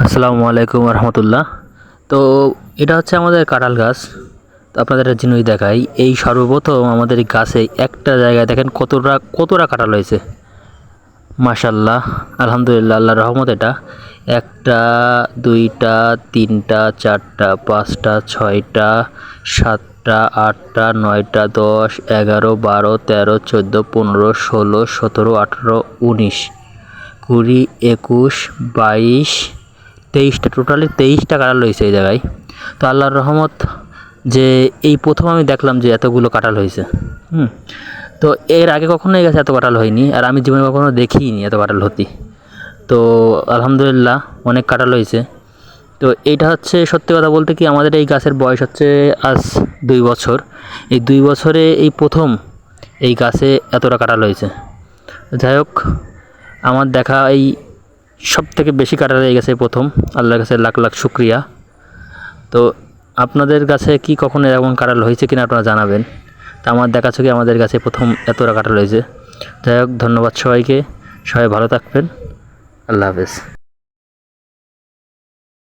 আসসালামু আলাইকুম রহমতুল্লাহ। তো এটা হচ্ছে আমাদের কাঁঠাল গাছ। তো আপনাদের একটা জিনিস দেখাই, এই সর্বপ্রথম আমাদের এই গাছে একটা জায়গায় দেখেন কতটা কাঁঠাল হয়েছে। মাশাল্লাহ, আলহামদুলিল্লাহ, আল্লাহর রহমত। এটা একটা, দুইটা, তিনটা, চারটা, পাঁচটা, ছয়টা, সাতটা, আটটা, নয়টা, 10, 11, 12, 13, 14, 15, 16, 17, 18, 19, 20, 21, 22, 23টা, টোটালি 23টা কাঁঠাল হয়েছে এই জায়গায়। তো আল্লাহর রহমত যে এই প্রথম আমি দেখলাম যে এতগুলো কাঁঠাল হয়েছে। তো এর আগে কখনো এই গাছে এত কাঁঠাল হয়নি, আর আমি জীবনে কখনো দেখিনি এত কাঁঠাল হতি। তো আলহামদুলিল্লাহ, অনেক কাঁঠাল হয়েছে। তো এইটা হচ্ছে সত্যি কথা বলতে কি, আমাদের এই গাছের বয়স হচ্ছে আজ 2 বছর। এই 2 বছরে এই প্রথম এই গাছে এতটা কাঁঠাল হয়েছে। যাই হোক, আমার দেখা এই সবথেকে বেশি কাঁঠাল এই গাছে প্রথম। আল্লাহর কাছে লাখ লাখ শুকরিয়া। তো আপনাদের কাছে কি কখনো এমন কাঁঠাল হয়েছে কিনা আপনারা জানাবেন। তা আমার দেখা চোখে আমাদের কাছে প্রথম এতটা কাঁঠাল হয়েছে। যাই হোক, ধন্যবাদ সবাইকে। সবাই ভালো থাকবেন। আল্লাহ হাফেজ।